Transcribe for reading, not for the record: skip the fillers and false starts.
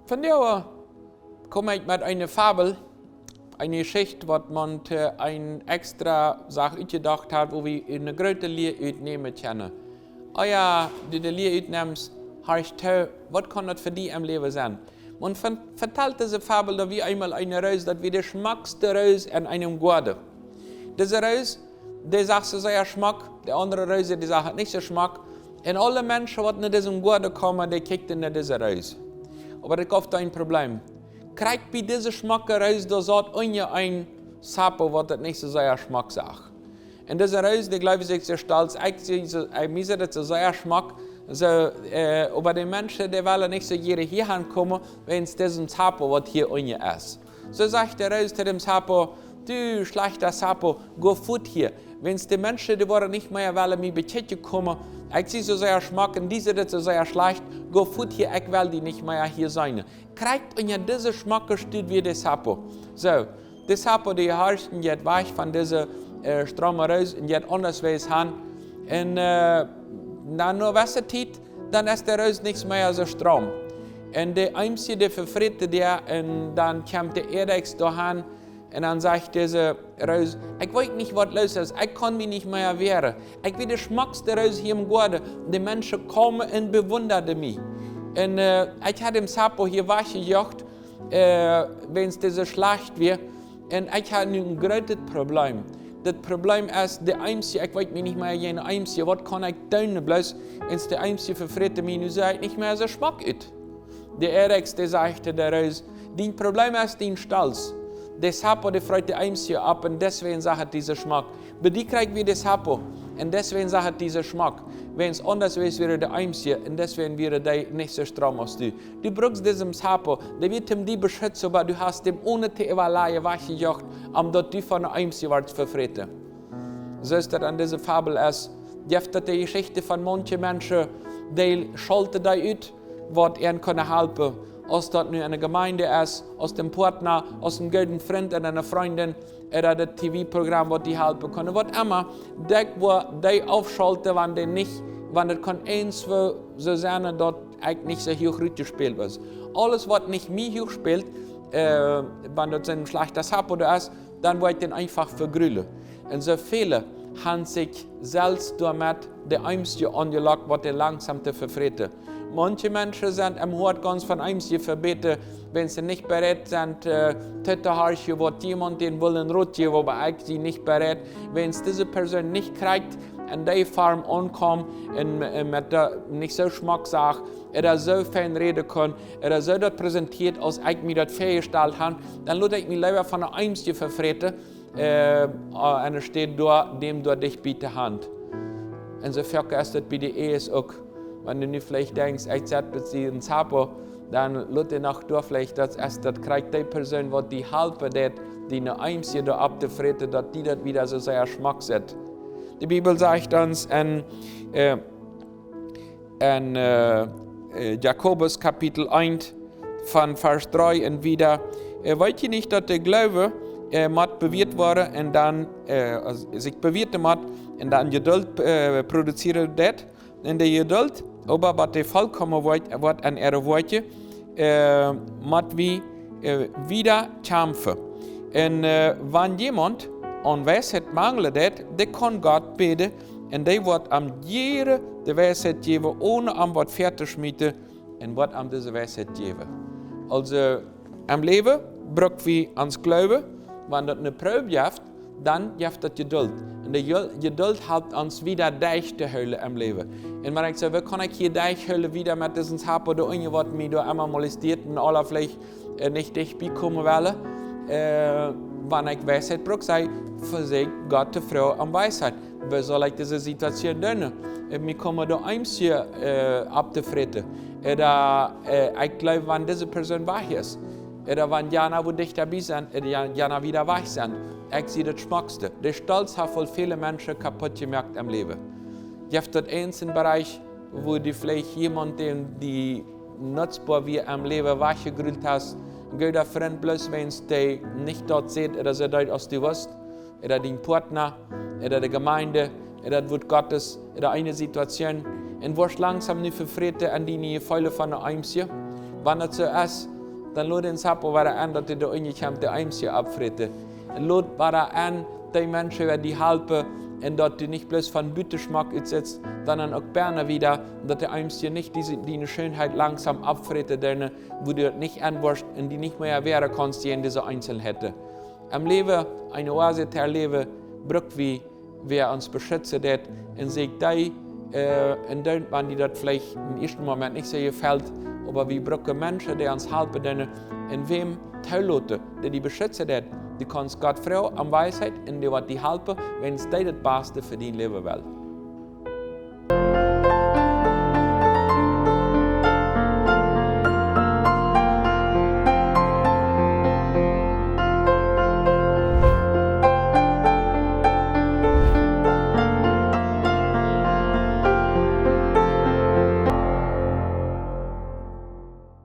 Von der komme ich mit einer Fabel, eine Geschichte, was man eine extra Sache ausgedacht hat, wo wir eine große Lehre entnehmen können. Oh ja, die Lehre entnimmst, heißt, was kann das für dich im Leben sein? Man verteilt diese Fabel, da wie einmal eine Reis, das wie der schmackste Reis in einem Garten. Diese Reis, der sagt so sehr Geschmack, der andere Reis, die sagt nicht so Geschmack. Und alle Menschen, die in diesem Garten kommen, die kicken in diese Reis. Aber das ist ein Problem. Kriegt bei diesem Geschmack Reis, da sagt ein Sapo, was das nicht so sehr Geschmack sagt. Und diese Reis, die glaube ich sehr stolz, ich das so sehr Geschmack. So, aber die Menschen, die wollen nicht so jeder hier kommen, wenn es diesen Sapo, was hier unten ist. So sagt der Reis zu dem Sapo, du schlechter Sapo, go fort hier. Wenn es die Menschen, die wollen nicht mehr wollen, mich betätigen kommen, ich sehe so sehr Geschmack und diese das so sehr schlecht, go fort hier, ich will die nicht mehr hier sein. Kriegt und ja diese Geschmack gestützt wie der Sapo. So, der Sapo, die herrscht jetzt weich von dieser Strom raus und jetzt andersweise hin. Und dann nur Wasserzeit, dann ist der Reis nichts mehr so Strom. Und der Einzige, der verfriert der, und dann kommt der Erdex dahin, und dann sagt dieser Reis, ich weiß nicht, was los ist, ich kann mich nicht mehr wehren. Ich will der schmackste Reis hier im Garten. Die Menschen kommen und bewundern mich. Und ich habe dem Sapo hier weggejocht, wenn es diese Schlacht wird. Und ich habe ein großes Problem. Das Problem ist, der Einzige, ich weiß nicht mehr, jene Einzige, was kann ich tun, bloß, wenn es der Einzige verfriert mich, nu sagt nicht mehr so Geschmack ist. Der Erex, der sagte der Reis, dein Problem ist dein Stolz. Der Sapo, der freut der Einzige ab und deswegen sagt dieser Geschmack. Aber die kriegt wie der Sapo und deswegen sagt dieser Geschmack. Wenn es anders wäre, wäre der Einzige und deswegen wäre der nicht so stramm als du. Du brauchst diesem Sapo, der wird ihm die beschützen, aber du hast ihm ohne te Evaluie weggejocht, dort du von der Einzige warst verfreten. So ist das an dieser Fabel ist. Die hat die Geschichte von manchen Menschen, die schalten da aus, was ihnen helfen können. Als das nun eine Gemeinde ist, aus dem Partner, aus einem guten Freund und einer Freundin, oder das TV-Programm, das die helfen können. Was immer, die aufschalten, wenn das kann eins so sein, dass ich nicht so hoch gespielt wird. Alles, was nicht mir hoch spielt, wenn das ein schlechter Sapo ist, dann wird den einfach vergrüllen. Und so viele haben sich selbst damit der Einzige angelegt, was der langsam zu verfreten. Manche Menschen sind am Hort ganz von Einzige verbeten, wenn sie nicht bereit sind, Töterharsche, was jemand den wollen rot geben, aber ich sie nicht bereit. Wenn es diese Person nicht kriegt, an der Farm ankommt und mit der nicht so Geschmack sagt, so fein reden kann, so das präsentiert, als ich mir das vorgestellt habe, dann lasse ich mich lieber von der Einzige verfreten, und er steht da, dem du dich bitte Hand. Und so ist das bei der Ehe auch. Wenn du nicht vielleicht denkst, ich setze mit sie ins Sapo, dann lasse ich noch durch, vielleicht, das kriegt die Person, die helfen, die eine Einzige da abzufreten, dass die das wieder so sehr Geschmack hat. Die Bibel sagt uns in Jakobus Kapitel 1 von Vers 3 und wieder, wollt ihr nicht, dass der Glaube bewirrt wurde und dann sich bewirrte und dann Geduld produziert wird. In der Geduld, aber was der vollkommen wird an ihre Worte, muss wie wieder kämpfen. Und wenn jemand an Weisheit mangelt, der kann Gott beten und der wird am jede die Weisheit geben, ohne am was fertig schmieden und wird am diese Weisheit geben. Also am Leben braucht wir ans Glauben, wenn das eine Probe gibt, dann gibt es Geduld. Und die Geduld hilft uns wieder Deich zu holen im Leben. Und wenn ich sage, wie kann ich hier Deich holen, wieder mit diesem Sapo, der was mich da einmal molestiert und alle vielleicht nicht dicht bekommen wollen, wenn ich Weisheit brauche, sage ich, versagt Gott die Frau an Weisheit. Wie soll ich diese Situation tun? Wir kommen da eins hier abzufreten. Ich glaube, wenn diese Person wach ist, oder wenn Jana, wo dich dabei sind, Jana wieder wach sind. Ich sehe das Schmackste. Der Stolz hat voll viele Menschen kaputt gemacht im Leben. Ich habe dort einen Bereich, wo du vielleicht jemanden, die nutzbar wie im Leben wachgegrüllt hast, ein guter Freund, bloß wenn es dich nicht dort sieht, oder so dort aus du wirst, oder dein Partner, oder die Gemeinde, oder das Wort Gottes, oder eine Situation, und wirst langsam nicht verfreten an die Fäule von der Einzige. Wenn das so ist, dann lad den Sappo war an, dass der ungekämmt der Eimsje abfritte. Lad war an, die Menschen, die helfen, und dass du nicht bloß von Bütteschmack sitzt, sondern auch Berner wieder, dass der Eimsje nicht die Schönheit langsam abfritte, wo du nicht anwirst und die nicht mehr wehren kannst, die in dieser Einzelheiten. Am Leben, eine Oase zu erleben, braucht wie wer uns beschützt hat, und sagt, und dann, wenn die das vielleicht im ersten Moment nicht so gefällt, aber wir brauchen Menschen, die uns helfen, in wem teilhaben, die beschützt hat, die kannst Gott Frau am Weisheit, und die wird die helfen, wenn es das Beste für dein Leben will.